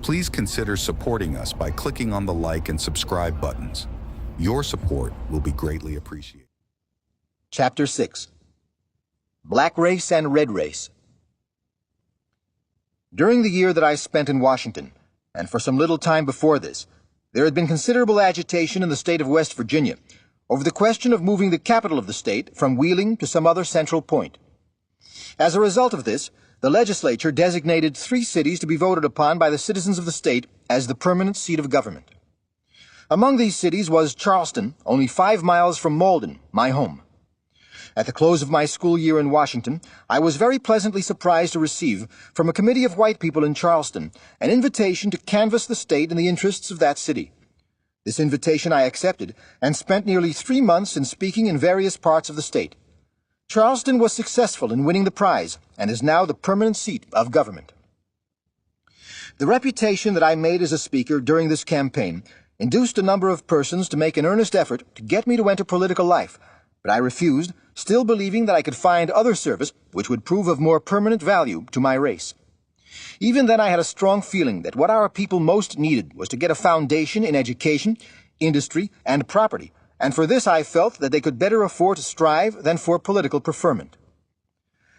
Please consider supporting us by clicking on the like and subscribe buttons. Your support will be greatly appreciated. Chapter 6. Black Race and Red Race. During the year that I spent in Washington, and for some little time before this, there had been considerable agitation in the state of West Virginia over the question of moving the capital of the state from Wheeling to some other central point. As a result of this, the legislature designated 3 cities to be voted upon by the citizens of the state as the permanent seat of government. Among these cities was Charleston, only 5 miles from Malden, my home. At the close of my school year in Washington, I was very pleasantly surprised to receive, from a committee of white people in Charleston, an invitation to canvass the state in the interests of that city. This invitation I accepted, and spent nearly 3 months in speaking in various parts of the state. Charleston was successful in winning the prize, and is now the permanent seat of government. The reputation that I made as a speaker during this campaign induced a number of persons to make an earnest effort to get me to enter political life, but I refused, still believing that I could find other service which would prove of more permanent value to my race. Even then I had a strong feeling that what our people most needed was to get a foundation in education, industry, and property, and for this I felt that they could better afford to strive than for political preferment.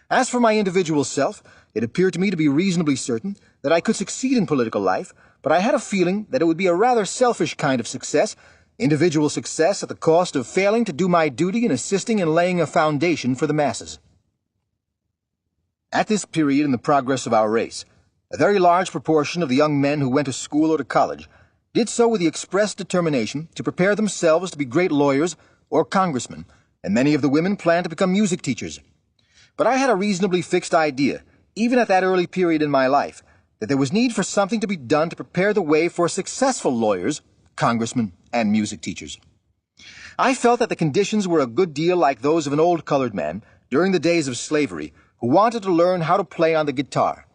As for my individual self, it appeared to me to be reasonably certain that I could succeed in political life, but I had a feeling that it would be a rather selfish kind of success, individual success at the cost of failing to do my duty in assisting in laying a foundation for the masses. At this period in the progress of our race, a very large proportion of the young men who went to school or to college did so with the express determination to prepare themselves to be great lawyers or congressmen, and many of the women planned to become music teachers. But I had a reasonably fixed idea, even at that early period in my life, that there was need for something to be done to prepare the way for successful lawyers, congressmen, and music teachers. I felt that the conditions were a good deal like those of an old colored man during the days of slavery who wanted to learn how to play on the guitar.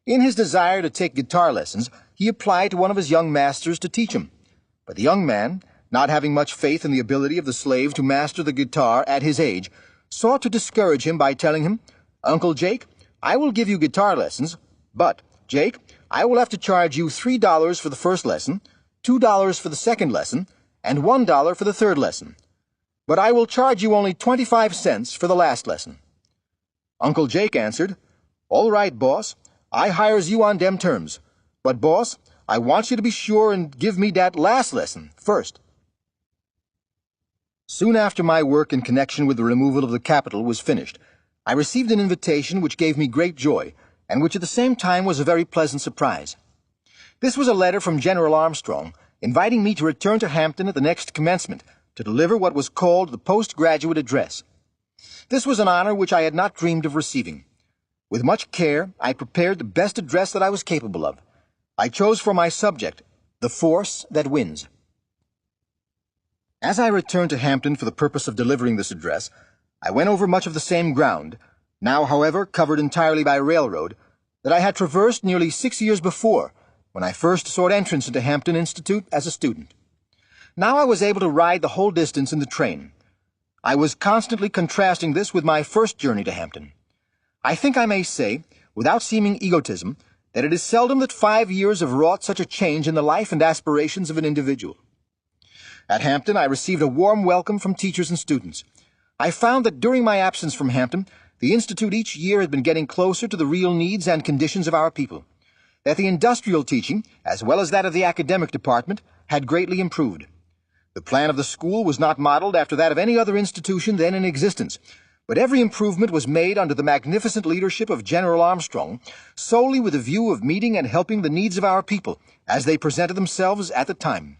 In his desire to take guitar lessons, he applied to one of his young masters to teach him. But the young man, not having much faith in the ability of the slave to master the guitar at his age, sought to discourage him by telling him, "Uncle Jake, I will give you guitar lessons, but, Jake, I will have to charge you $3 for the first lesson, $2 for the second lesson, and $1 for the third lesson. But I will charge you only 25 cents for the last lesson." Uncle Jake answered, "All right, boss, I hires you on dem terms. But, boss, I want you to be sure and give me dat last lesson first." Soon after my work in connection with the removal of the capital was finished, I received an invitation which gave me great joy, and which at the same time was a very pleasant surprise. This was a letter from General Armstrong, inviting me to return to Hampton at the next commencement to deliver what was called the postgraduate address. This was an honor which I had not dreamed of receiving. With much care, I prepared the best address that I was capable of. I chose for my subject, "The Force That Wins." As I returned to Hampton for the purpose of delivering this address, I went over much of the same ground, now, however, covered entirely by railroad, that I had traversed nearly 6 years before, when I first sought entrance into Hampton Institute as a student. Now I was able to ride the whole distance in the train. I was constantly contrasting this with my first journey to Hampton. I think I may say, without seeming egotism, that it is seldom that 5 years have wrought such a change in the life and aspirations of an individual. At Hampton, I received a warm welcome from teachers and students. I found that during my absence from Hampton, the Institute each year had been getting closer to the real needs and conditions of our people, that the industrial teaching, as well as that of the academic department, had greatly improved. The plan of the school was not modeled after that of any other institution then in existence, but every improvement was made under the magnificent leadership of General Armstrong, solely with a view of meeting and helping the needs of our people, as they presented themselves at the time.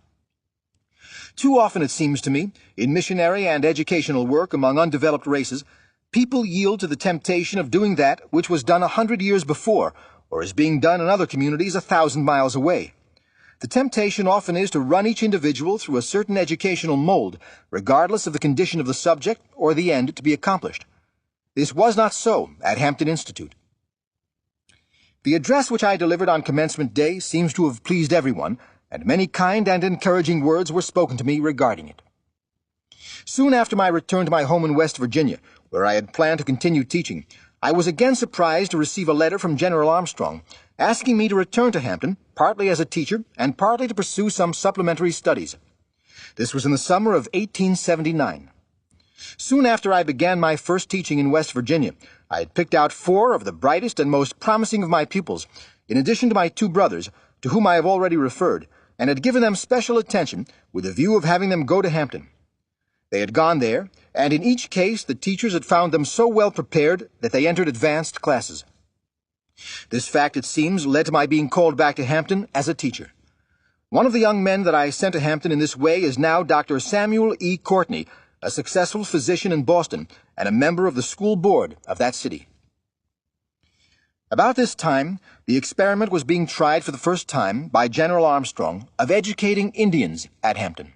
Too often, it seems to me, in missionary and educational work among undeveloped races, people yield to the temptation of doing that which was done 100 years before, or is being done in other communities 1,000 miles away. The temptation often is to run each individual through a certain educational mold, regardless of the condition of the subject or the end to be accomplished. This was not so at Hampton Institute. The address which I delivered on commencement day seems to have pleased everyone, and many kind and encouraging words were spoken to me regarding it. Soon after my return to my home in West Virginia, where I had planned to continue teaching, I was again surprised to receive a letter from General Armstrong, asking me to return to Hampton partly as a teacher and partly to pursue some supplementary studies. This was in the summer of 1879. Soon after I began my first teaching in West Virginia, I had picked out 4 of the brightest and most promising of my pupils, in addition to my 2 brothers, to whom I have already referred, and had given them special attention with a view of having them go to Hampton. They had gone there, and in each case the teachers had found them so well prepared that they entered advanced classes. This fact, it seems, led to my being called back to Hampton as a teacher. One of the young men that I sent to Hampton in this way is now Dr. Samuel E. Courtney, a successful physician in Boston and a member of the school board of that city. About this time, the experiment was being tried for the first time by General Armstrong of educating Indians at Hampton.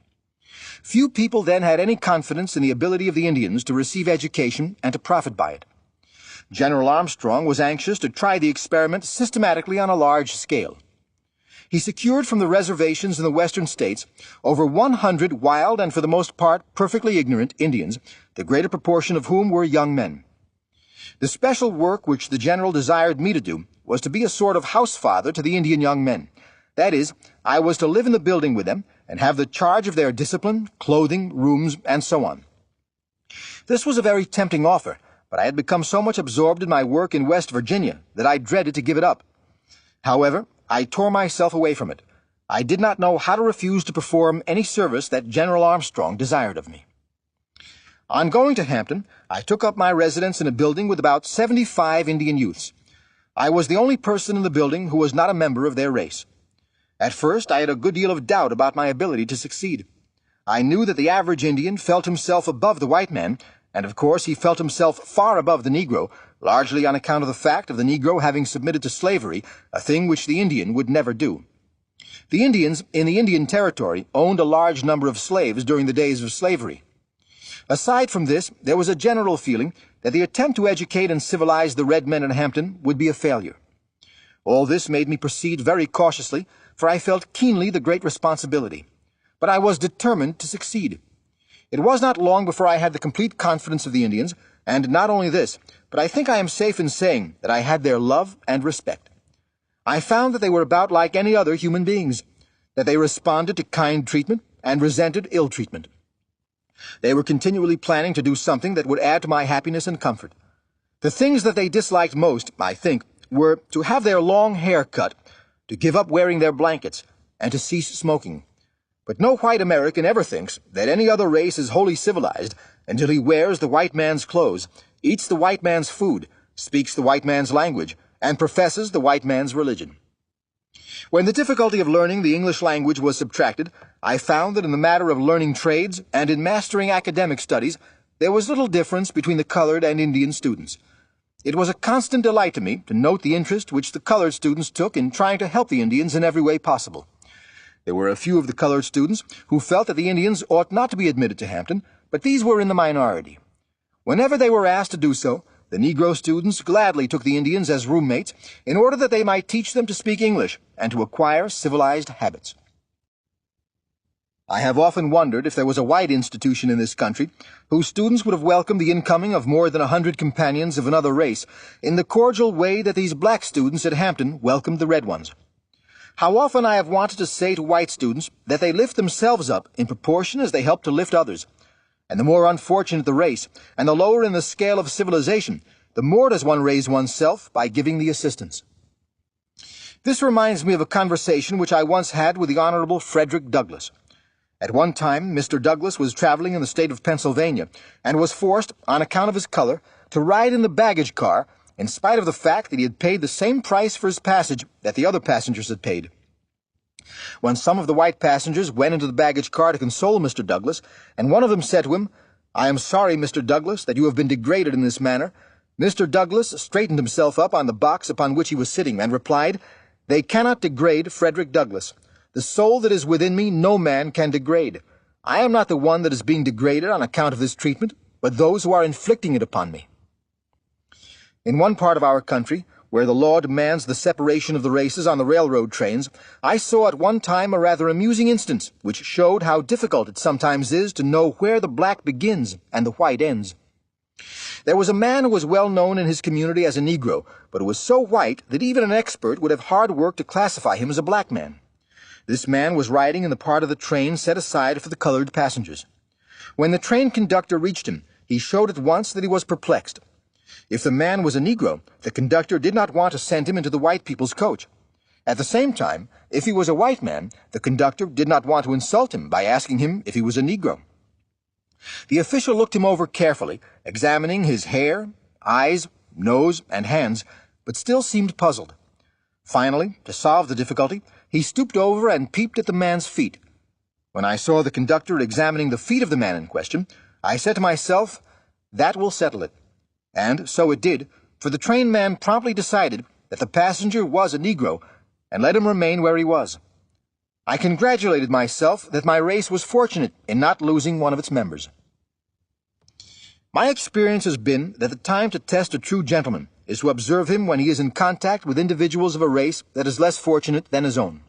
Few people then had any confidence in the ability of the Indians to receive education and to profit by it. General Armstrong was anxious to try the experiment systematically on a large scale. He secured from the reservations in the western states over 100 wild and for the most part perfectly ignorant Indians, the greater proportion of whom were young men. The special work which the general desired me to do was to be a sort of house-father to the Indian young men. That is, I was to live in the building with them and have the charge of their discipline, clothing, rooms, and so on. This was a very tempting offer, but I had become so much absorbed in my work in West Virginia that I dreaded to give it up. However, I tore myself away from it. I did not know how to refuse to perform any service that General Armstrong desired of me. On going to Hampton, I took up my residence in a building with about 75 Indian youths. I was the only person in the building who was not a member of their race. At first, I had a good deal of doubt about my ability to succeed. I knew that the average Indian felt himself above the white man, and of course he felt himself far above the Negro, largely on account of the fact of the Negro having submitted to slavery, a thing which the Indian would never do. The Indians in the Indian Territory owned a large number of slaves during the days of slavery. Aside from this, there was a general feeling that the attempt to educate and civilize the red men in Hampton would be a failure. All this made me proceed very cautiously, for I felt keenly the great responsibility. But I was determined to succeed. It was not long before I had the complete confidence of the Indians, and not only this, but I think I am safe in saying that I had their love and respect. I found that they were about like any other human beings, that they responded to kind treatment and resented ill treatment. They were continually planning to do something that would add to my happiness and comfort. The things that they disliked most, I think, were to have their long hair cut, to give up wearing their blankets, and to cease smoking. But no white American ever thinks that any other race is wholly civilized until he wears the white man's clothes, eats the white man's food, speaks the white man's language, and professes the white man's religion. When the difficulty of learning the English language was subtracted, I found that in the matter of learning trades and in mastering academic studies, there was little difference between the colored and Indian students. It was a constant delight to me to note the interest which the colored students took in trying to help the Indians in every way possible. There were a few of the colored students who felt that the Indians ought not to be admitted to Hampton, but these were in the minority. Whenever they were asked to do so, the Negro students gladly took the Indians as roommates in order that they might teach them to speak English and to acquire civilized habits. I have often wondered if there was a white institution in this country whose students would have welcomed the incoming of more than 100 companions of another race in the cordial way that these black students at Hampton welcomed the red ones. How often I have wanted to say to white students that they lift themselves up in proportion as they help to lift others. And the more unfortunate the race, and the lower in the scale of civilization, the more does one raise oneself by giving the assistance. This reminds me of a conversation which I once had with the Honorable Frederick Douglass. At one time, Mr. Douglass was traveling in the state of Pennsylvania, and was forced, on account of his color, to ride in the baggage car, in spite of the fact that he had paid the same price for his passage that the other passengers had paid. When some of the white passengers went into the baggage car to console Mr. Douglass, and one of them said to him, "I am sorry, Mr. Douglass, that you have been degraded in this manner," Mr. Douglass straightened himself up on the box upon which he was sitting, and replied, "They cannot degrade Frederick Douglass. The soul that is within me no man can degrade. I am not the one that is being degraded on account of this treatment, but those who are inflicting it upon me." In one part of our country, where the law demands the separation of the races on the railroad trains, I saw at one time a rather amusing instance which showed how difficult it sometimes is to know where the black begins and the white ends. There was a man who was well known in his community as a Negro, but who was so white that even an expert would have hard work to classify him as a black man. This man was riding in the part of the train set aside for the colored passengers. When the train conductor reached him, he showed at once that he was perplexed. If the man was a Negro, the conductor did not want to send him into the white people's coach. At the same time, if he was a white man, the conductor did not want to insult him by asking him if he was a Negro. The official looked him over carefully, examining his hair, eyes, nose, and hands, but still seemed puzzled. Finally, to solve the difficulty, he stooped over and peeped at the man's feet. When I saw the conductor examining the feet of the man in question, I said to myself, "That will settle it." And so it did, for the train man promptly decided that the passenger was a Negro and let him remain where he was. I congratulated myself that my race was fortunate in not losing one of its members. My experience has been that the time to test a true gentleman is to observe him when he is in contact with individuals of a race that is less fortunate than his own.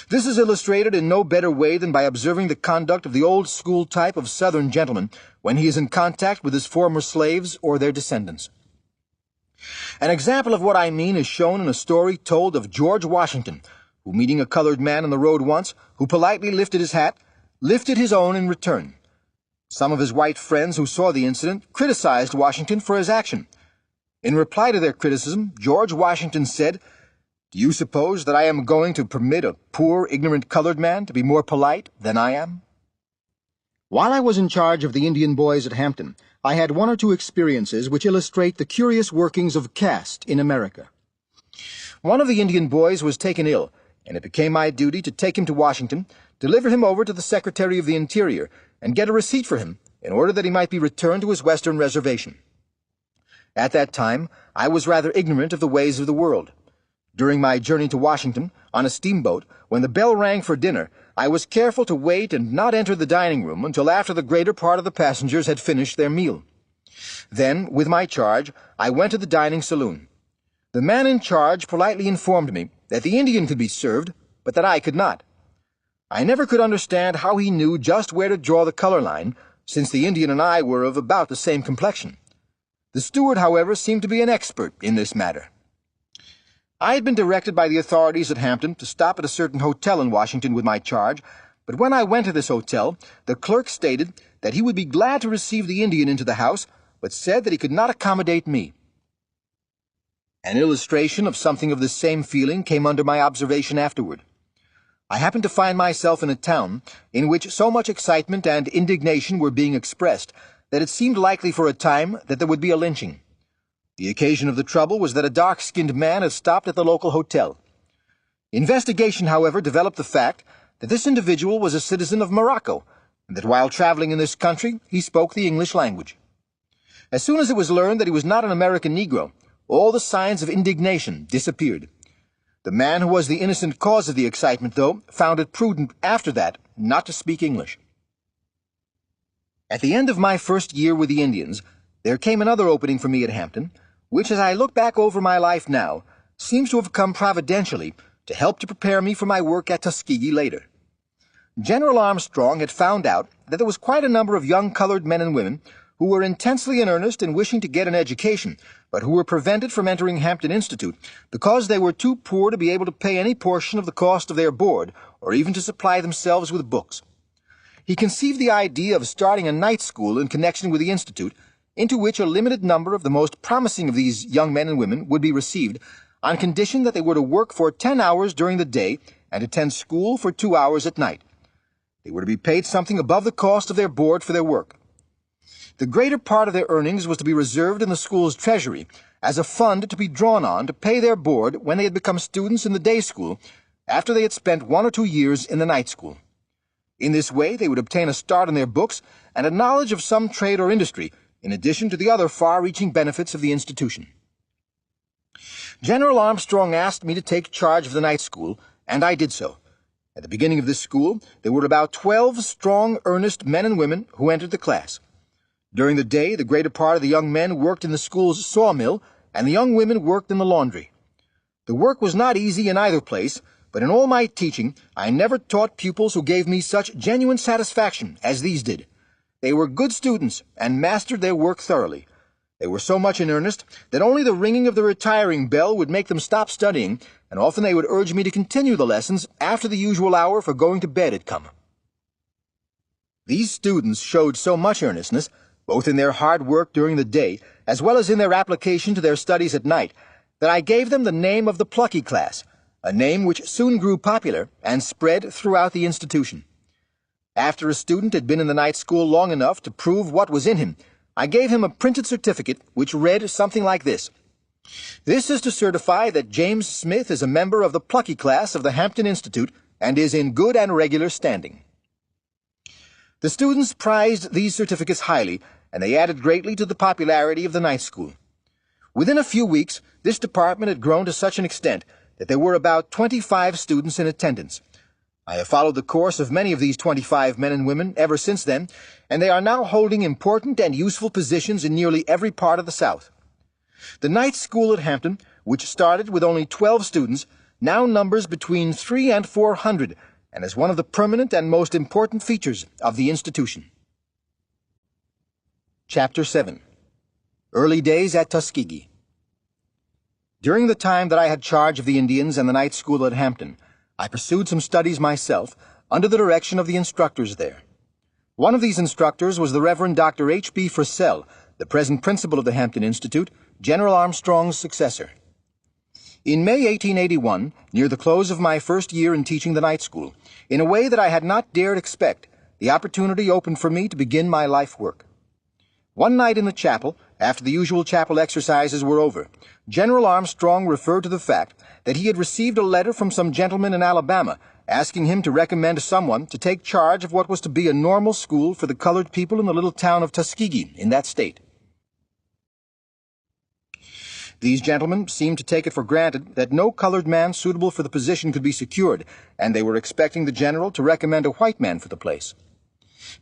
This is illustrated in no better way than by observing the conduct of the old-school type of Southern gentleman when he is in contact with his former slaves or their descendants. An example of what I mean is shown in a story told of George Washington, who, meeting a colored man on the road once, who politely lifted his hat, lifted his own in return. Some of his white friends who saw the incident criticized Washington for his action. In reply to their criticism, George Washington said, "Do you suppose that I am going to permit a poor, ignorant colored man to be more polite than I am?" While I was in charge of the Indian boys at Hampton, I had one or two experiences which illustrate the curious workings of caste in America. One of the Indian boys was taken ill, and it became my duty to take him to Washington, deliver him over to the Secretary of the Interior, and get a receipt for him in order that he might be returned to his Western reservation. At that time, I was rather ignorant of the ways of the world. During my journey to Washington, on a steamboat, when the bell rang for dinner, I was careful to wait and not enter the dining room until after the greater part of the passengers had finished their meal. Then, with my charge, I went to the dining saloon. The man in charge politely informed me that the Indian could be served, but that I could not. I never could understand how he knew just where to draw the color line, since the Indian and I were of about the same complexion. The steward, however, seemed to be an expert in this matter. I had been directed by the authorities at Hampton to stop at a certain hotel in Washington with my charge, but when I went to this hotel, the clerk stated that he would be glad to receive the Indian into the house, but said that he could not accommodate me. An illustration of something of this same feeling came under my observation afterward. I happened to find myself in a town in which so much excitement and indignation were being expressed that it seemed likely for a time that there would be a lynching. The occasion of the trouble was that a dark-skinned man had stopped at the local hotel. Investigation, however, developed the fact that this individual was a citizen of Morocco, and that while traveling in this country, he spoke the English language. As soon as it was learned that he was not an American Negro, all the signs of indignation disappeared. The man who was the innocent cause of the excitement, though, found it prudent after that not to speak English. At the end of my first year with the Indians, there came another opening for me at Hampton, which, as I look back over my life now, seems to have come providentially to help to prepare me for my work at Tuskegee later. General Armstrong had found out that there was quite a number of young colored men and women who were intensely in earnest in wishing to get an education, but who were prevented from entering Hampton Institute because they were too poor to be able to pay any portion of the cost of their board or even to supply themselves with books. He conceived the idea of starting a night school in connection with the Institute, into which a limited number of the most promising of these young men and women would be received, on condition that they were to work for 10 hours during the day and attend school for 2 hours at night. They were to be paid something above the cost of their board for their work. The greater part of their earnings was to be reserved in the school's treasury as a fund to be drawn on to pay their board when they had become students in the day school after they had spent 1 or 2 years in the night school. In this way, they would obtain a start in their books and a knowledge of some trade or industry, in addition to the other far-reaching benefits of the institution. General Armstrong asked me to take charge of the night school, and I did so. At the beginning of this school, there were about 12 strong, earnest men and women who entered the class. During the day, the greater part of the young men worked in the school's sawmill, and the young women worked in the laundry. The work was not easy in either place, but in all my teaching, I never taught pupils who gave me such genuine satisfaction as these did. They were good students and mastered their work thoroughly. They were so much in earnest that only the ringing of the retiring bell would make them stop studying, and often they would urge me to continue the lessons after the usual hour for going to bed had come. These students showed so much earnestness, both in their hard work during the day as well as in their application to their studies at night, that I gave them the name of the Plucky class, a name which soon grew popular and spread throughout the institution. After a student had been in the night school long enough to prove what was in him, I gave him a printed certificate which read something like this: "This is to certify that James Smith is a member of the Plucky class of the Hampton Institute and is in good and regular standing." The students prized these certificates highly, and they added greatly to the popularity of the night school. Within a few weeks, this department had grown to such an extent that there were about 25 students in attendance. I have followed the course of many of these 25 men and women ever since then, and they are now holding important and useful positions in nearly every part of the South. The night school at Hampton, which started with only 12 students, now numbers between 300 and 400, and is one of the permanent and most important features of the institution. Chapter 7. Early Days at Tuskegee. During the time that I had charge of the Indians and the night school at Hampton, I pursued some studies myself under the direction of the instructors there. One of these instructors was the Reverend Dr. H.B. Fursell, the present principal of the Hampton Institute, General Armstrong's successor. In May 1881, near the close of my first year in teaching the night school, in a way that I had not dared expect, the opportunity opened for me to begin my life work. One night in the chapel, after the usual chapel exercises were over, General Armstrong referred to the fact that he had received a letter from some gentleman in Alabama asking him to recommend someone to take charge of what was to be a normal school for the colored people in the little town of Tuskegee in that state. These gentlemen seemed to take it for granted that no colored man suitable for the position could be secured, and they were expecting the general to recommend a white man for the place.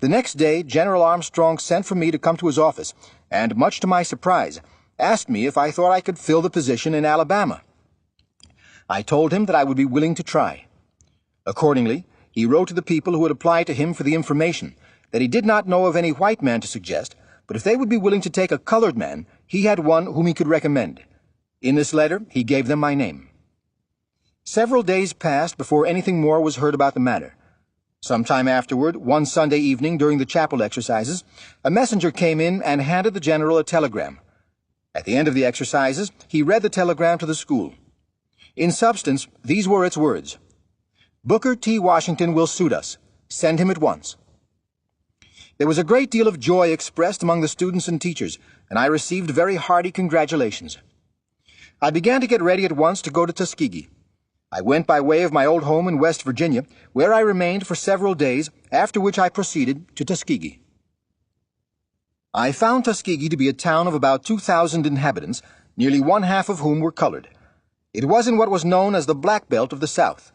The next day, General Armstrong sent for me to come to his office, and, much to my surprise, asked me if I thought I could fill the position in Alabama. I told him that I would be willing to try. Accordingly, he wrote to the people who had applied to him for the information that he did not know of any white man to suggest, but if they would be willing to take a colored man, he had one whom he could recommend. In this letter, he gave them my name. Several days passed before anything more was heard about the matter. Some time afterward, one Sunday evening during the chapel exercises, a messenger came in and handed the general a telegram. At the end of the exercises, he read the telegram to the school. In substance, these were its words: "Booker T. Washington will suit us. Send him at once." There was a great deal of joy expressed among the students and teachers, and I received very hearty congratulations. I began to get ready at once to go to Tuskegee. I went by way of my old home in West Virginia, where I remained for several days, after which I proceeded to Tuskegee. I found Tuskegee to be a town of about 2,000 inhabitants, nearly one-half of whom were colored. It was in what was known as the Black Belt of the South.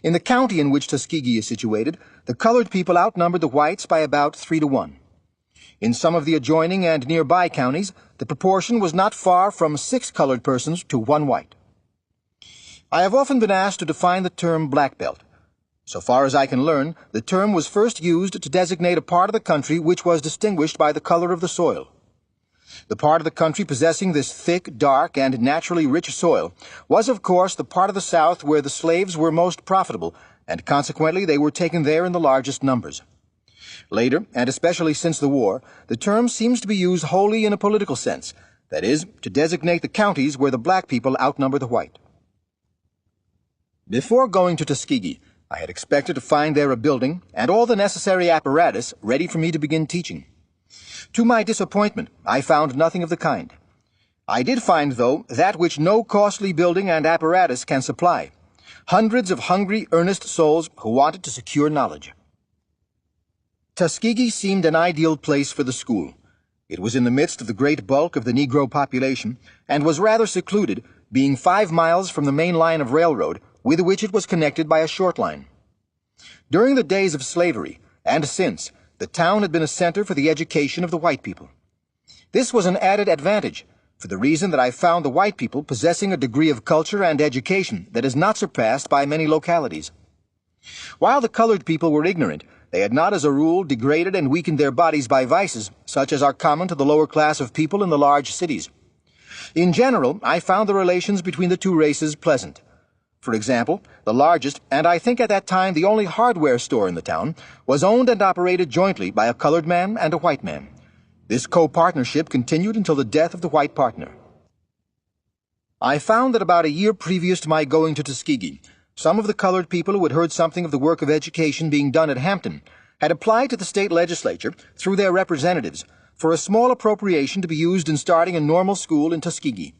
In the county in which Tuskegee is situated, the colored people outnumbered the whites by about 3 to 1. In some of the adjoining and nearby counties, the proportion was not far from 6 colored persons to 1 white. I have often been asked to define the term Black Belt. So far as I can learn, the term was first used to designate a part of the country which was distinguished by the color of the soil. The part of the country possessing this thick, dark, and naturally rich soil was, of course, the part of the South where the slaves were most profitable, and consequently they were taken there in the largest numbers. Later, and especially since the war, the term seems to be used wholly in a political sense, that is, to designate the counties where the black people outnumber the white. Before going to Tuskegee, I had expected to find there a building and all the necessary apparatus ready for me to begin teaching. To my disappointment, I found nothing of the kind. I did find, though, that which no costly building and apparatus can supply: hundreds of hungry, earnest souls who wanted to secure knowledge. Tuskegee seemed an ideal place for the school. It was in the midst of the great bulk of the Negro population, and was rather secluded, being 5 miles from the main line of railroad, with which it was connected by a short line. During the days of slavery, and since, the town had been a center for the education of the white people. This was an added advantage, for the reason that I found the white people possessing a degree of culture and education that is not surpassed by many localities. While the colored people were ignorant, they had not as a rule degraded and weakened their bodies by vices, such as are common to the lower class of people in the large cities. In general, I found the relations between the two races pleasant. For example, the largest, and I think at that time the only hardware store in the town, was owned and operated jointly by a colored man and a white man. This co-partnership continued until the death of the white partner. I found that about a year previous to my going to Tuskegee, some of the colored people who had heard something of the work of education being done at Hampton had applied to the state legislature, through their representatives, for a small appropriation to be used in starting a normal school in Tuskegee.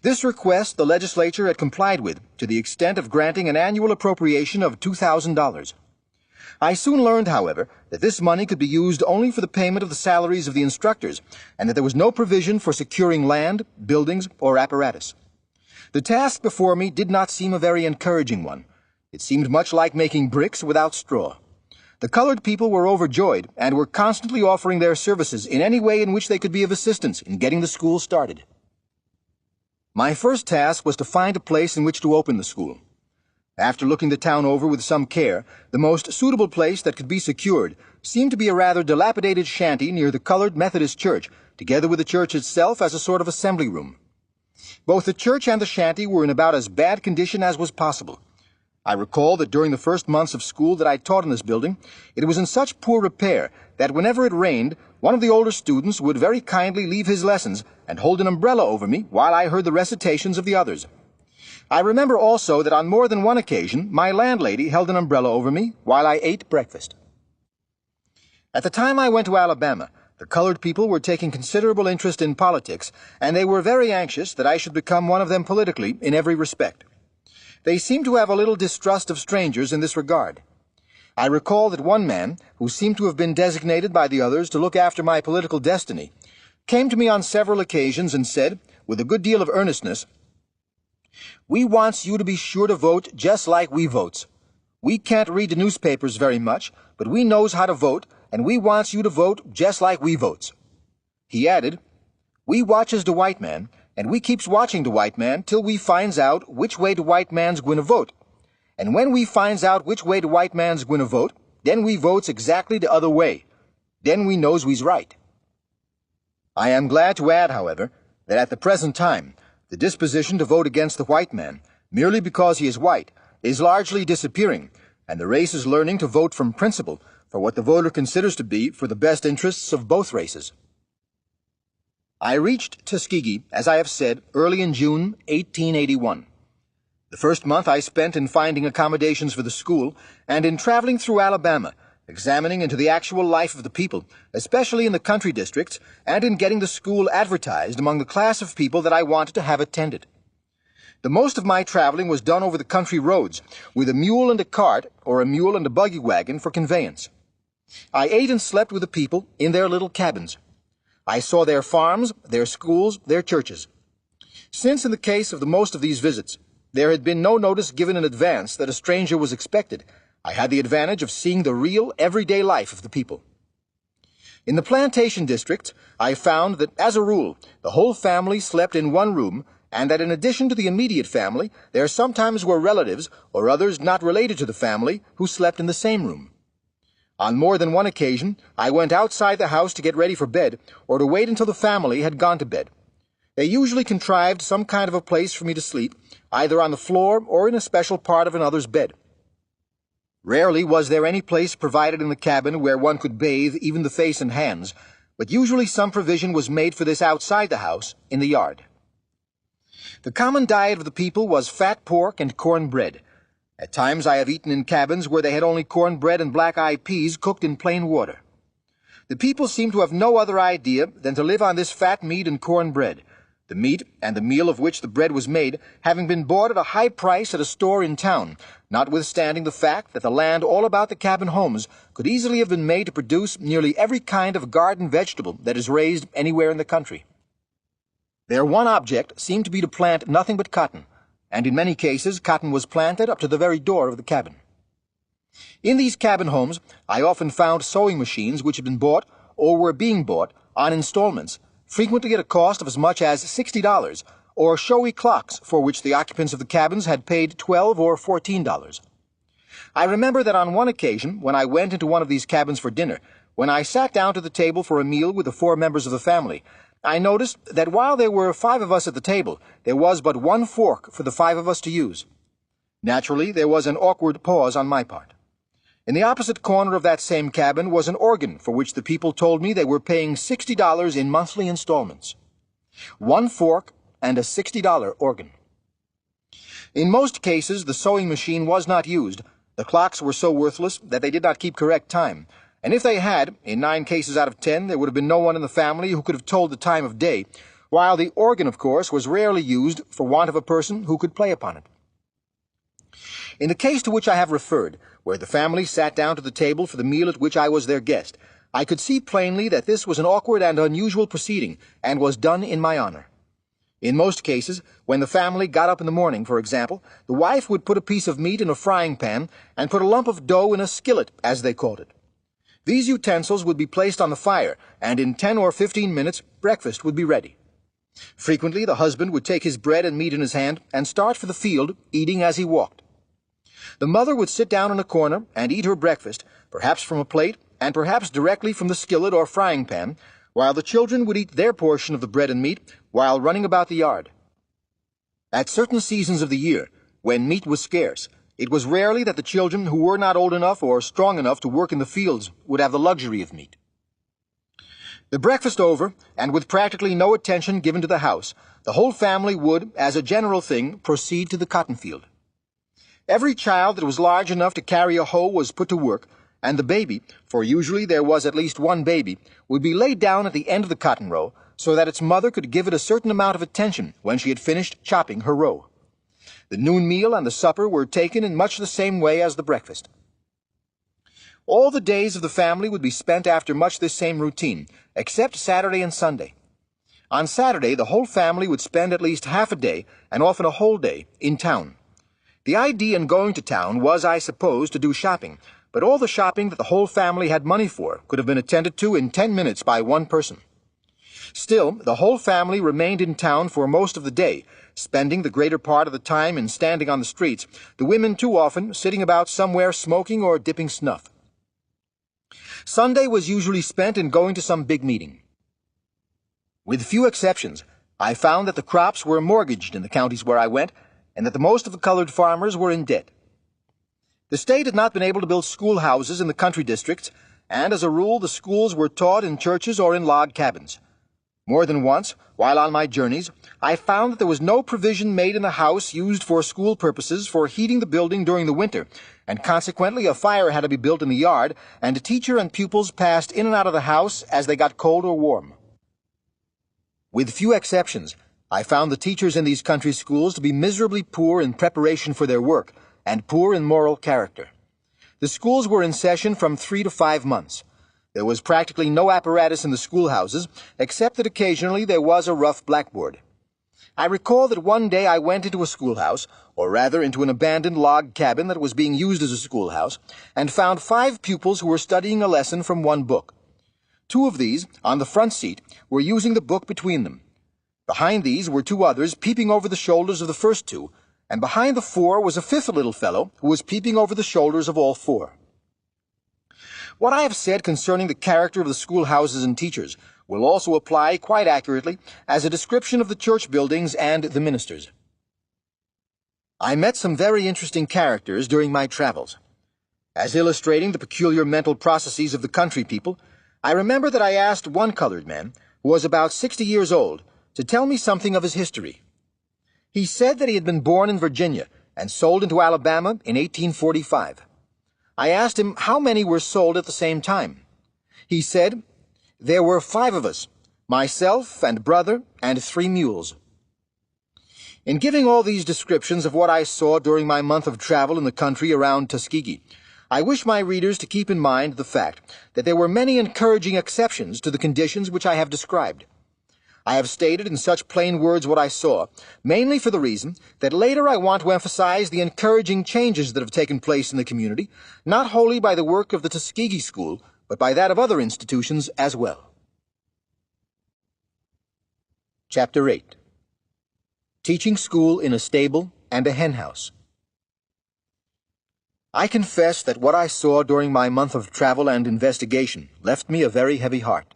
This request the legislature had complied with, to the extent of granting an annual appropriation of $2,000. I soon learned, however, that this money could be used only for the payment of the salaries of the instructors, and that there was no provision for securing land, buildings, or apparatus. The task before me did not seem a very encouraging one. It seemed much like making bricks without straw. The colored people were overjoyed, and were constantly offering their services in any way in which they could be of assistance in getting the school started. My first task was to find a place in which to open the school. After looking the town over with some care, the most suitable place that could be secured seemed to be a rather dilapidated shanty near the Colored Methodist Church, together with the church itself as a sort of assembly room. Both the church and the shanty were in about as bad condition as was possible. I recall that during the first months of school that I taught in this building, it was in such poor repair that whenever it rained, one of the older students would very kindly leave his lessons and hold an umbrella over me while I heard the recitations of the others. I remember also that on more than one occasion my landlady held an umbrella over me while I ate breakfast. At the time I went to Alabama, the colored people were taking considerable interest in politics, and they were very anxious that I should become one of them politically in every respect. They seemed to have a little distrust of strangers in this regard. I recall that one man, who seemed to have been designated by the others to look after my political destiny, came to me on several occasions and said, with a good deal of earnestness, "We wants you to be sure to vote just like we votes. We can't read the newspapers very much, but we knows how to vote, and we wants you to vote just like we votes." He added, "We watches the white man, and we keeps watching the white man till we finds out which way the white man's gwine to vote. And when we finds out which way the white man's gwine to vote, then we votes exactly the other way. Then we knows we's right." I am glad to add, however, that at the present time, the disposition to vote against the white man, merely because he is white, is largely disappearing, and the race is learning to vote from principle for what the voter considers to be for the best interests of both races. I reached Tuskegee, as I have said, early in June 1881. The first month I spent in finding accommodations for the school and in traveling through Alabama, examining into the actual life of the people, especially in the country districts, and in getting the school advertised among the class of people that I wanted to have attended. The most of my traveling was done over the country roads, with a mule and a cart, or a mule and a buggy wagon for conveyance. I ate and slept with the people in their little cabins. I saw their farms, their schools, their churches. Since in the case of the most of these visits, there had been no notice given in advance that a stranger was expected, I had the advantage of seeing the real, everyday life of the people. In the plantation districts, I found that, as a rule, the whole family slept in one room, and that in addition to the immediate family, there sometimes were relatives, or others not related to the family, who slept in the same room. On more than one occasion, I went outside the house to get ready for bed, or to wait until the family had gone to bed. They usually contrived some kind of a place for me to sleep, either on the floor or in a special part of another's bed. Rarely was there any place provided in the cabin where one could bathe even the face and hands, but usually some provision was made for this outside the house, in the yard. The common diet of the people was fat pork and corn bread. At times I have eaten in cabins where they had only corn bread and black-eyed peas cooked in plain water. The people seemed to have no other idea than to live on this fat meat and corn bread, the meat and the meal of which the bread was made having been bought at a high price at a store in town, notwithstanding the fact that the land all about the cabin homes could easily have been made to produce nearly every kind of garden vegetable that is raised anywhere in the country. Their one object seemed to be to plant nothing but cotton, and in many cases cotton was planted up to the very door of the cabin. In these cabin homes, I often found sewing machines which had been bought, or were being bought, on installments, frequently at a cost of as much as $60, or showy clocks for which the occupants of the cabins had paid $12 or $14. I remember that on one occasion, when I went into one of these cabins for dinner, when I sat down to the table for a meal with the 4 members of the family, I noticed that while there were 5 of us at the table, there was but one fork for the 5 of us to use. Naturally, there was an awkward pause on my part. In the opposite corner of that same cabin was an organ for which the people told me they were paying $60 in monthly installments. 1 fork and a $60 organ. In most cases, the sewing machine was not used. The clocks were so worthless that they did not keep correct time, and if they had, in 9 cases out of 10, there would have been no one in the family who could have told the time of day, while the organ, of course, was rarely used for want of a person who could play upon it. In the case to which I have referred, where the family sat down to the table for the meal at which I was their guest, I could see plainly that this was an awkward and unusual proceeding, and was done in my honor. In most cases, when the family got up in the morning, for example, the wife would put a piece of meat in a frying pan and put a lump of dough in a skillet, as they called it. These utensils would be placed on the fire, and in 10 or 15 minutes breakfast would be ready. Frequently the husband would take his bread and meat in his hand and start for the field, eating as he walked. The mother would sit down in a corner and eat her breakfast, perhaps from a plate, and perhaps directly from the skillet or frying pan, while the children would eat their portion of the bread and meat while running about the yard. At certain seasons of the year, when meat was scarce, it was rarely that the children who were not old enough or strong enough to work in the fields would have the luxury of meat. The breakfast over, and with practically no attention given to the house, the whole family would, as a general thing, proceed to the cotton field. Every child that was large enough to carry a hoe was put to work, and the baby, for usually there was at least one baby, would be laid down at the end of the cotton row so that its mother could give it a certain amount of attention when she had finished chopping her row. The noon meal and the supper were taken in much the same way as the breakfast. All the days of the family would be spent after much this same routine, except Saturday and Sunday. On Saturday, the whole family would spend at least half a day, and often a whole day, in town. The idea in going to town was, I suppose, to do shopping, but all the shopping that the whole family had money for could have been attended to in 10 minutes by one person. Still, the whole family remained in town for most of the day, spending the greater part of the time in standing on the streets, the women too often sitting about somewhere smoking or dipping snuff. Sunday was usually spent in going to some big meeting. With few exceptions, I found that the crops were mortgaged in the counties where I went, and that the most of the colored farmers were in debt. The state had not been able to build schoolhouses in the country districts, and as a rule the schools were taught in churches or in log cabins. More than once, while on my journeys, I found that there was no provision made in the house used for school purposes for heating the building during the winter, and consequently a fire had to be built in the yard, and teacher and pupils passed in and out of the house as they got cold or warm. With few exceptions, I found the teachers in these country schools to be miserably poor in preparation for their work, and poor in moral character. The schools were in session from 3 to 5 months. There was practically no apparatus in the schoolhouses, except that occasionally there was a rough blackboard. I recall that one day I went into a schoolhouse, or rather into an abandoned log cabin that was being used as a schoolhouse, and found 5 pupils who were studying a lesson from one book. 2 of these, on the front seat, were using the book between them. Behind these were 2 others peeping over the shoulders of the first 2, and behind the 4 was a 5th little fellow who was peeping over the shoulders of all 4. What I have said concerning the character of the schoolhouses and teachers will also apply quite accurately as a description of the church buildings and the ministers. I met some very interesting characters during my travels. As illustrating the peculiar mental processes of the country people, I remember that I asked one colored man, who was about 60 years old, to tell me something of his history. He said that he had been born in Virginia and sold into Alabama in 1845. I asked him how many were sold at the same time. He said, "There were 5 of us, myself and brother and 3 mules." In giving all these descriptions of what I saw during my month of travel in the country around Tuskegee, I wish my readers to keep in mind the fact that there were many encouraging exceptions to the conditions which I have described. I have stated in such plain words what I saw, mainly for the reason that later I want to emphasize the encouraging changes that have taken place in the community, not wholly by the work of the Tuskegee School, but by that of other institutions as well. Chapter 8. Teaching School in a Stable and a Hen House. I confess that what I saw during my month of travel and investigation left me a very heavy heart.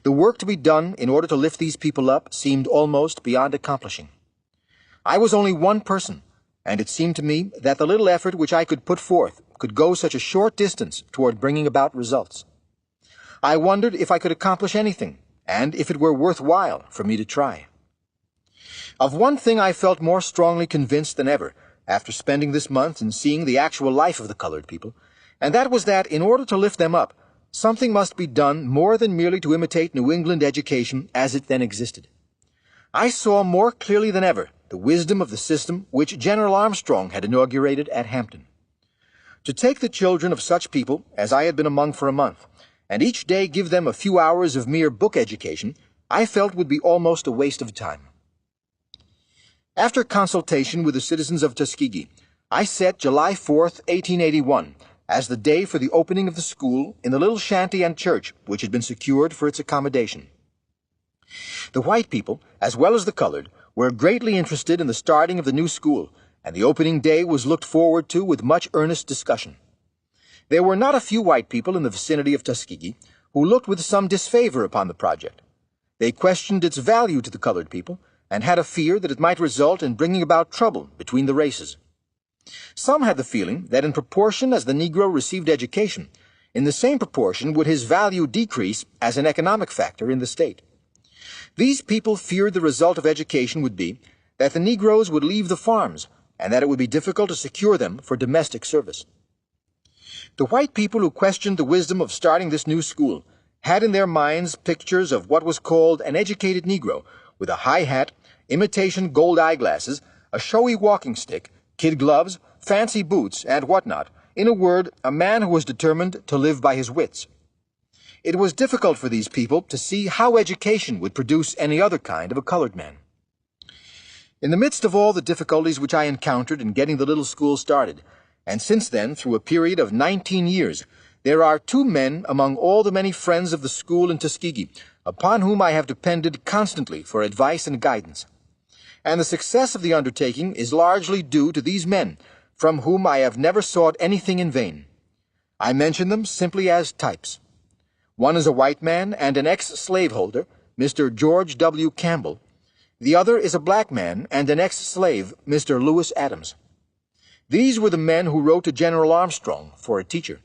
The work to be done in order to lift these people up seemed almost beyond accomplishing. I was only one person, and it seemed to me that the little effort which I could put forth could go such a short distance toward bringing about results. I wondered if I could accomplish anything, and if it were worthwhile for me to try. Of one thing I felt more strongly convinced than ever, after spending this month and seeing the actual life of the colored people, and that was that in order to lift them up, something must be done more than merely to imitate New England education as it then existed. I saw more clearly than ever the wisdom of the system which General Armstrong had inaugurated at Hampton. To take the children of such people as I had been among for a month, and each day give them a few hours of mere book education, I felt would be almost a waste of time. After consultation with the citizens of Tuskegee, I set July 4th, 1881, as the day for the opening of the school in the little shanty and church which had been secured for its accommodation. The white people, as well as the colored, were greatly interested in the starting of the new school, and the opening day was looked forward to with much earnest discussion. There were not a few white people in the vicinity of Tuskegee who looked with some disfavor upon the project. They questioned its value to the colored people, and had a fear that it might result in bringing about trouble between the races. Some had the feeling that in proportion as the Negro received education, in the same proportion would his value decrease as an economic factor in the state. These people feared the result of education would be that the Negroes would leave the farms, and that it would be difficult to secure them for domestic service. The white people who questioned the wisdom of starting this new school had in their minds pictures of what was called an educated Negro, with a high hat, imitation gold eyeglasses, a showy walking stick, kid gloves, fancy boots, and whatnot. In a word, a man who was determined to live by his wits. It was difficult for these people to see how education would produce any other kind of a colored man. In the midst of all the difficulties which I encountered in getting the little school started, and since then through a period of 19 years, there are two men among all the many friends of the school in Tuskegee upon whom I have depended constantly for advice and guidance. And the success of the undertaking is largely due to these men, from whom I have never sought anything in vain. I mention them simply as types. One is a white man and an ex-slaveholder, Mr. George W. Campbell. The other is a black man and an ex-slave, Mr. Lewis Adams. These were the men who wrote to General Armstrong for a teacher.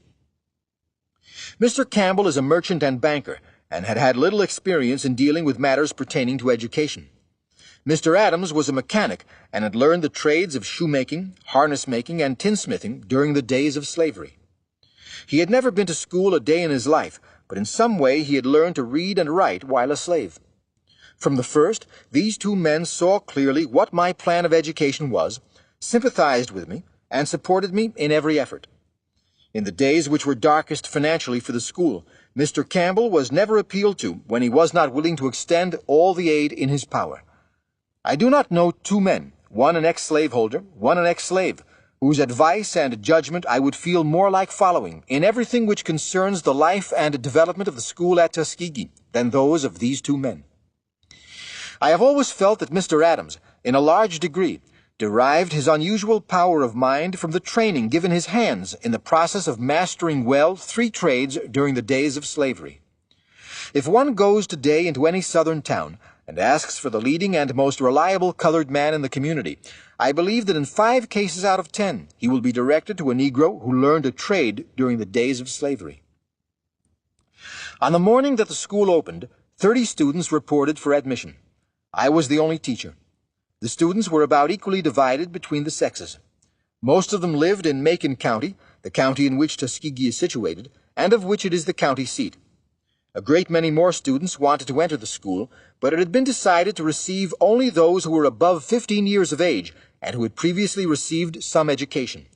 Mr. Campbell is a merchant and banker, and had had little experience in dealing with matters pertaining to education. Mr. Adams was a mechanic, and had learned the trades of shoemaking, harness-making, and tinsmithing during the days of slavery. He had never been to school a day in his life, but in some way he had learned to read and write while a slave. From the first, these two men saw clearly what my plan of education was, sympathized with me, and supported me in every effort. In the days which were darkest financially for the school, Mr. Campbell was never appealed to when he was not willing to extend all the aid in his power. I do not know two men, one an ex-slaveholder, one an ex-slave, whose advice and judgment I would feel more like following in everything which concerns the life and development of the school at Tuskegee than those of these two men. I have always felt that Mr. Adams, in a large degree, derived his unusual power of mind from the training given his hands in the process of mastering well 3 trades during the days of slavery. If one goes today into any southern town and asks for the leading and most reliable colored man in the community, I believe that in 5 cases out of 10 he will be directed to a Negro who learned a trade during the days of slavery. On the morning that the school opened, 30 students reported for admission. I was the only teacher. The students were about equally divided between the sexes. Most of them lived in Macon County, the county in which Tuskegee is situated, and of which it is the county seat. A great many more students wanted to enter the school, but it had been decided to receive only those who were above 15 years of age and who had previously received some education.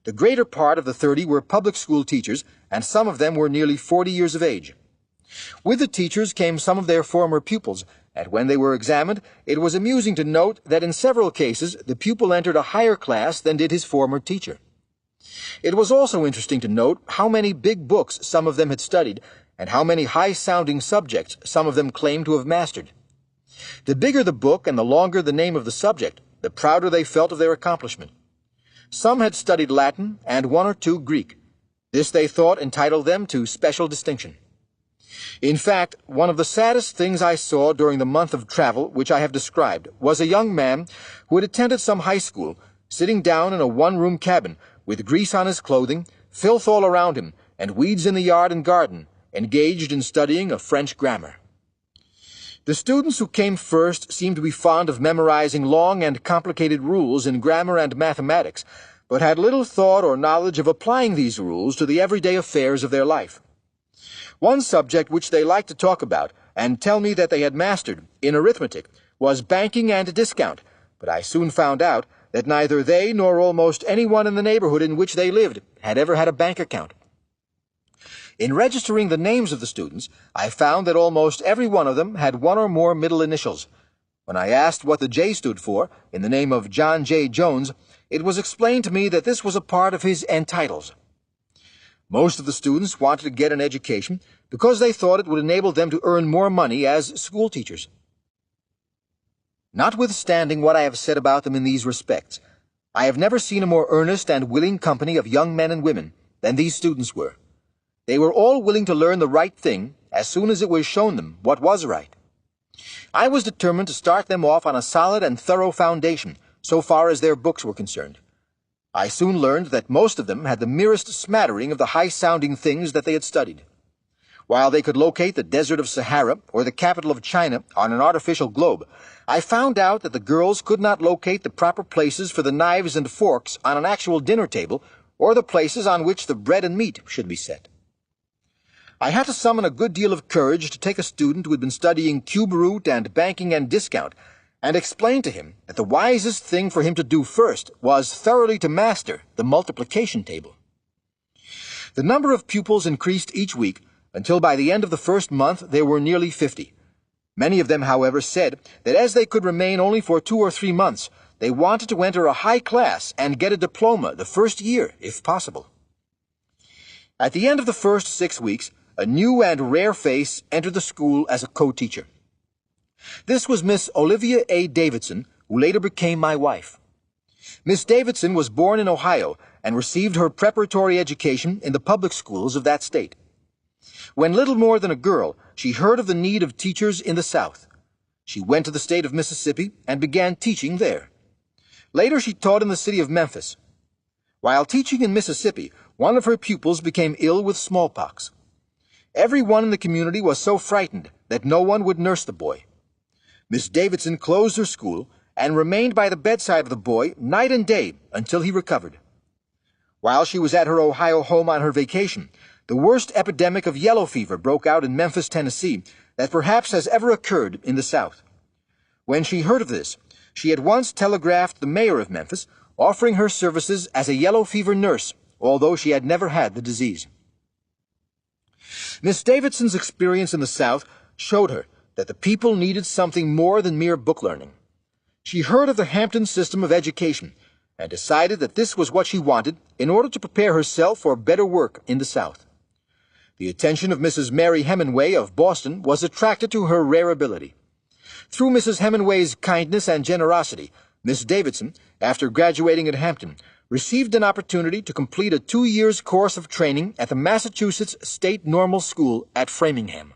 The greater part of the 30 were public school teachers, and some of them were nearly 40 years of age. With the teachers came some of their former pupils, and when they were examined, it was amusing to note that in several cases the pupil entered a higher class than did his former teacher. It was also interesting to note how many big books some of them had studied, and how many high-sounding subjects some of them claimed to have mastered. The bigger the book and the longer the name of the subject, the prouder they felt of their accomplishment. Some had studied Latin and one or two Greek. This, they thought, entitled them to special distinction. In fact, one of the saddest things I saw during the month of travel which I have described was a young man who had attended some high school, sitting down in a one-room cabin, with grease on his clothing, filth all around him, and weeds in the yard and garden, engaged in studying a French grammar. The students who came first seemed to be fond of memorizing long and complicated rules in grammar and mathematics, but had little thought or knowledge of applying these rules to the everyday affairs of their life. One subject which they liked to talk about, and tell me that they had mastered, in arithmetic, was banking and discount, but I soon found out that neither they nor almost anyone in the neighborhood in which they lived had ever had a bank account. In registering the names of the students, I found that almost every one of them had one or more middle initials. When I asked what the J stood for, in the name of John J. Jones, it was explained to me that this was a part of his entitles. Most of the students wanted to get an education because they thought it would enable them to earn more money as school teachers. Notwithstanding what I have said about them in these respects, I have never seen a more earnest and willing company of young men and women than these students were. They were all willing to learn the right thing as soon as it was shown them what was right. I was determined to start them off on a solid and thorough foundation, so far as their books were concerned. I soon learned that most of them had the merest smattering of the high-sounding things that they had studied. While they could locate the desert of Sahara or the capital of China on an artificial globe, I found out that the girls could not locate the proper places for the knives and forks on an actual dinner table or the places on which the bread and meat should be set. I had to summon a good deal of courage to take a student who had been studying cube root and banking and discount and explain to him that the wisest thing for him to do first was thoroughly to master the multiplication table. The number of pupils increased each week until by the end of the first month there were nearly 50. Many of them, however, said that as they could remain only for 2 or 3 months, they wanted to enter a high class and get a diploma the first year, if possible. At the end of the first 6 weeks, a new and rare face entered the school as a co-teacher. This was Miss Olivia A. Davidson, who later became my wife. Miss Davidson was born in Ohio and received her preparatory education in the public schools of that state. When little more than a girl, she heard of the need of teachers in the South. She went to the state of Mississippi and began teaching there. Later she taught in the city of Memphis. While teaching in Mississippi, one of her pupils became ill with smallpox. Everyone in the community was so frightened that no one would nurse the boy. Miss Davidson closed her school and remained by the bedside of the boy night and day until he recovered. While she was at her Ohio home on her vacation, the worst epidemic of yellow fever broke out in Memphis, Tennessee, that perhaps has ever occurred in the South. When she heard of this, she at once telegraphed the mayor of Memphis, offering her services as a yellow fever nurse, although she had never had the disease. Miss Davidson's experience in the South showed her that the people needed something more than mere book learning. She heard of the Hampton system of education and decided that this was what she wanted in order to prepare herself for better work in the South. The attention of Mrs. Mary Hemingway of Boston was attracted to her rare ability. Through Mrs. Hemingway's kindness and generosity, Miss Davidson, after graduating at Hampton, received an opportunity to complete a 2-year course of training at the Massachusetts State Normal School at Framingham.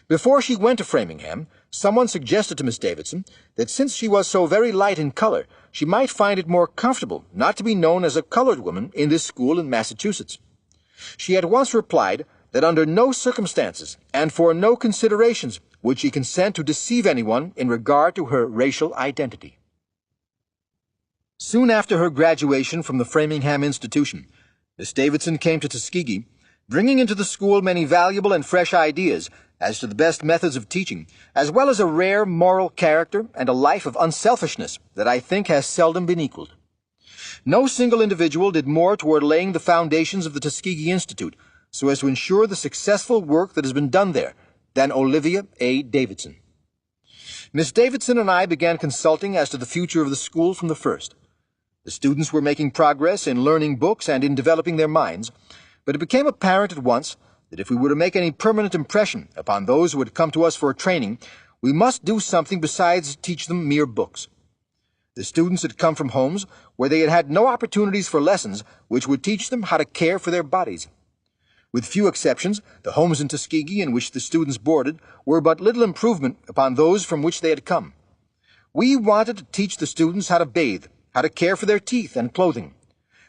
Before she went to Framingham, someone suggested to Miss Davidson that since she was so very light in color, she might find it more comfortable not to be known as a colored woman in this school in Massachusetts. She at once replied that under no circumstances and for no considerations would she consent to deceive anyone in regard to her racial identity. Soon after her graduation from the Framingham Institution, Miss Davidson came to Tuskegee, bringing into the school many valuable and fresh ideas as to the best methods of teaching, as well as a rare moral character and a life of unselfishness that I think has seldom been equaled. No single individual did more toward laying the foundations of the Tuskegee Institute so as to ensure the successful work that has been done there than Olivia A. Davidson. Miss Davidson and I began consulting as to the future of the school from the first. The students were making progress in learning books and in developing their minds, but it became apparent at once that if we were to make any permanent impression upon those who had come to us for training, we must do something besides teach them mere books. The students had come from homes where they had had no opportunities for lessons which would teach them how to care for their bodies. With few exceptions, the homes in Tuskegee in which the students boarded were but little improvement upon those from which they had come. We wanted to teach the students how to bathe, how to care for their teeth and clothing.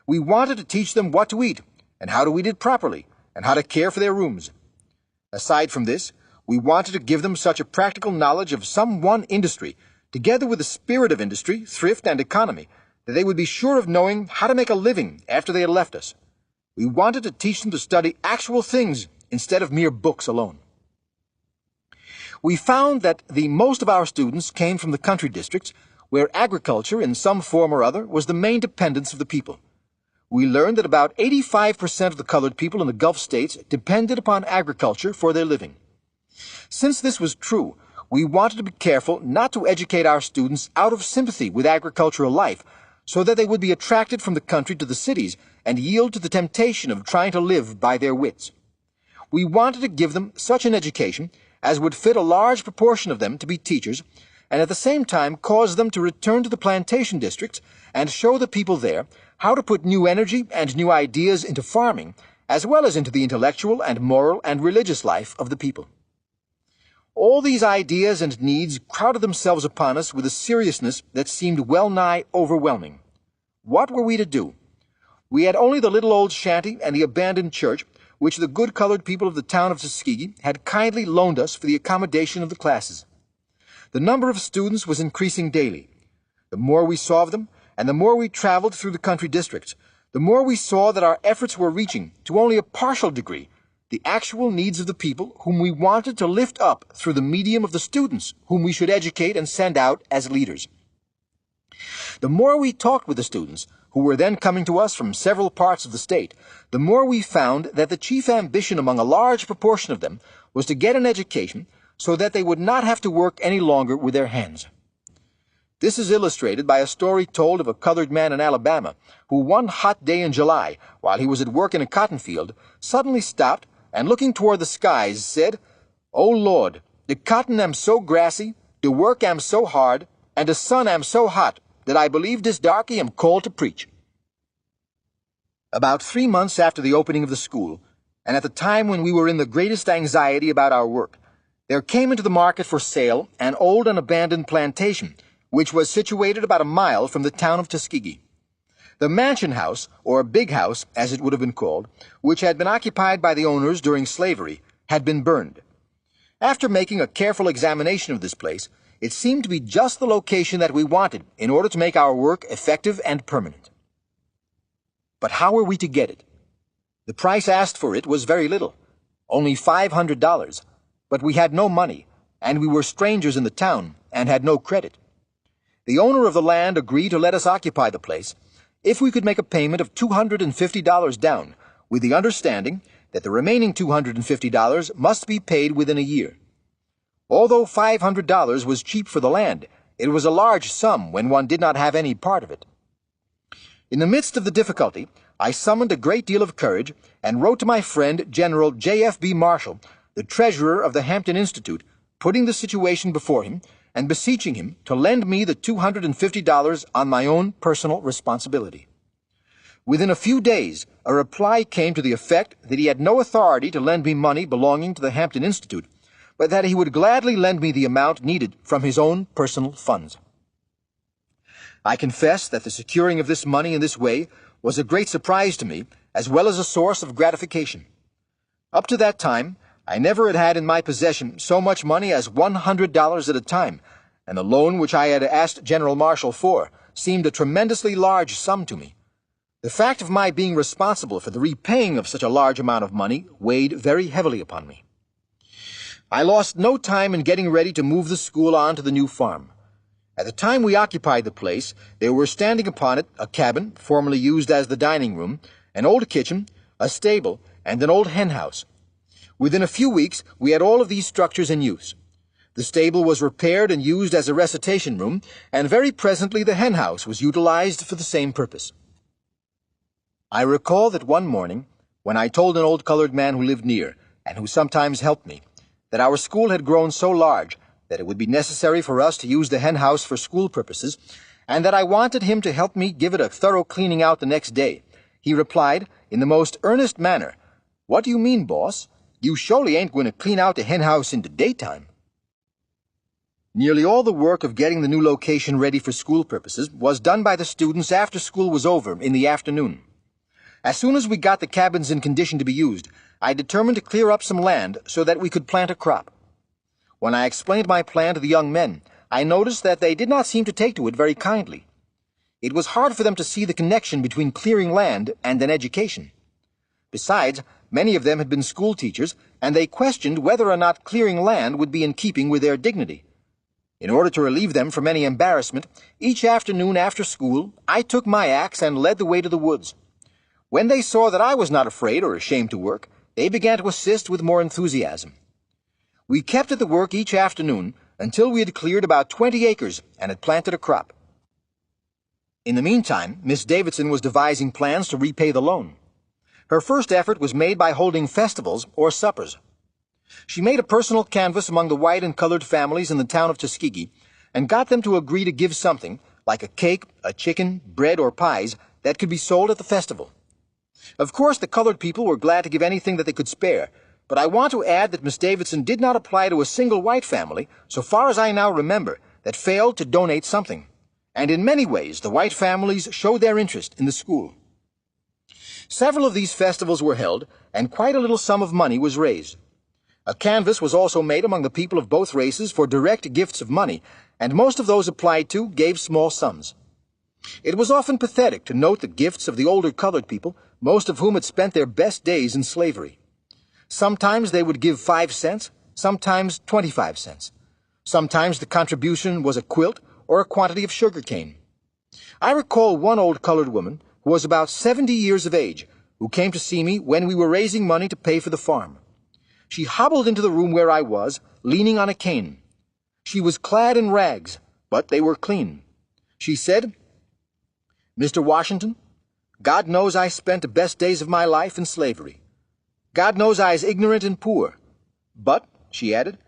We wanted to teach them what to eat, and how to eat it properly, and how to care for their rooms. Aside from this, we wanted to give them such a practical knowledge of some one industry, together with the spirit of industry, thrift, and economy, that they would be sure of knowing how to make a living after they had left us. We wanted to teach them to study actual things instead of mere books alone. We found that the most of our students came from the country districts, where agriculture in some form or other was the main dependence of the people. We learned that about 85% of the colored people in the Gulf states depended upon agriculture for their living. Since this was true, we wanted to be careful not to educate our students out of sympathy with agricultural life, so that they would be attracted from the country to the cities and yield to the temptation of trying to live by their wits. We wanted to give them such an education as would fit a large proportion of them to be teachers, and at the same time cause them to return to the plantation districts and show the people there how to put new energy and new ideas into farming, as well as into the intellectual and moral and religious life of the people. All these ideas and needs crowded themselves upon us with a seriousness that seemed well-nigh overwhelming. What were we to do? We had only the little old shanty and the abandoned church, which the good colored people of the town of Tuskegee had kindly loaned us for the accommodation of the classes. The number of students was increasing daily. The more we saw of them, and the more we traveled through the country districts, the more we saw that our efforts were reaching, to only a partial degree, the actual needs of the people whom we wanted to lift up through the medium of the students whom we should educate and send out as leaders. The more we talked with the students, who were then coming to us from several parts of the state, the more we found that the chief ambition among a large proportion of them was to get an education so that they would not have to work any longer with their hands. This is illustrated by a story told of a colored man in Alabama who one hot day in July, while he was at work in a cotton field, suddenly stopped and looking toward the skies said, "O Lord, the cotton am so grassy, the work am so hard, and the sun am so hot, that I believe this darky am called to preach." About 3 months after the opening of the school, and at the time when we were in the greatest anxiety about our work, there came into the market for sale an old and abandoned plantation, which was situated about a mile from the town of Tuskegee. The mansion house, or big house, as it would have been called, which had been occupied by the owners during slavery, had been burned. After making a careful examination of this place, it seemed to be just the location that we wanted in order to make our work effective and permanent. But how were we to get it? The price asked for it was very little, only $500, but we had no money, and we were strangers in the town and had no credit. The owner of the land agreed to let us occupy the place if we could make a payment of $250 down, with the understanding that the remaining $250 must be paid within a year. Although $500 was cheap for the land, it was a large sum when one did not have any part of it. In the midst of the difficulty, I summoned a great deal of courage and wrote to my friend General J.F.B. Marshall, the treasurer of the Hampton Institute, putting the situation before him and beseeching him to lend me the $250 on my own personal responsibility. Within a few days, a reply came to the effect that he had no authority to lend me money belonging to the Hampton Institute, but that he would gladly lend me the amount needed from his own personal funds. I confess that the securing of this money in this way was a great surprise to me, as well as a source of gratification. Up to that time, I never had had in my possession so much money as $100 at a time, and the loan which I had asked General Marshall for seemed a tremendously large sum to me. The fact of my being responsible for the repaying of such a large amount of money weighed very heavily upon me. I lost no time in getting ready to move the school on to the new farm. At the time we occupied the place, there were standing upon it a cabin, formerly used as the dining room, an old kitchen, a stable, and an old hen house. Within a few weeks, we had all of these structures in use. The stable was repaired and used as a recitation room, and very presently the hen house was utilized for the same purpose. I recall that one morning, when I told an old colored man who lived near, and who sometimes helped me, that our school had grown so large that it would be necessary for us to use the hen house for school purposes, and that I wanted him to help me give it a thorough cleaning out the next day. He replied, in the most earnest manner, "What do you mean, boss? You surely ain't going to clean out the henhouse in the daytime." Nearly all the work of getting the new location ready for school purposes was done by the students after school was over in the afternoon. As soon as we got the cabins in condition to be used, I determined to clear up some land so that we could plant a crop. When I explained my plan to the young men, I noticed that they did not seem to take to it very kindly. It was hard for them to see the connection between clearing land and an education. Besides, many of them had been school teachers, and they questioned whether or not clearing land would be in keeping with their dignity. In order to relieve them from any embarrassment, each afternoon after school, I took my axe and led the way to the woods. When they saw that I was not afraid or ashamed to work, they began to assist with more enthusiasm. We kept at the work each afternoon until we had cleared about 20 acres and had planted a crop. In the meantime, Miss Davidson was devising plans to repay the loan. Her first effort was made by holding festivals or suppers. She made a personal canvass among the white and colored families in the town of Tuskegee and got them to agree to give something, like a cake, a chicken, bread, or pies, that could be sold at the festival. Of course, the colored people were glad to give anything that they could spare, but I want to add that Miss Davidson did not apply to a single white family, so far as I now remember, that failed to donate something. And in many ways, the white families showed their interest in the school. Several of these festivals were held, and quite a little sum of money was raised. A canvass was also made among the people of both races for direct gifts of money, and most of those applied to gave small sums. It was often pathetic to note the gifts of the older colored people, most of whom had spent their best days in slavery. Sometimes they would give 5 cents, sometimes 25 cents. Sometimes the contribution was a quilt or a quantity of sugar cane. I recall one old colored woman who was about 70 years of age, who came to see me when we were raising money to pay for the farm. She hobbled into the room where I was, leaning on a cane. She was clad in rags, but they were clean. She said, "Mr. Washington, God knows I spent the best days of my life in slavery. God knows I is ignorant and poor. But," she added,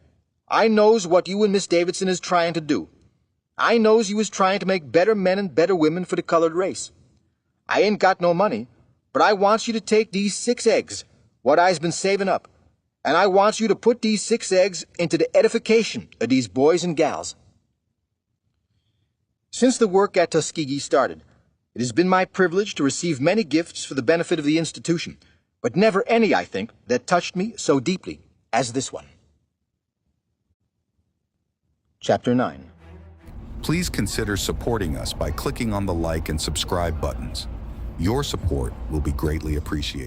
"I knows what you and Miss Davidson is trying to do. I knows you is trying to make better men and better women for the colored race. I ain't got no money, but I wants you to take these 6 eggs, what I's been saving up, and I wants you to put these 6 eggs into the edification of these boys and gals." Since the work at Tuskegee started, it has been my privilege to receive many gifts for the benefit of the institution, but never any, I think, that touched me so deeply as this one. Chapter 9. Please consider supporting us by clicking on the like and subscribe buttons. Your support will be greatly appreciated.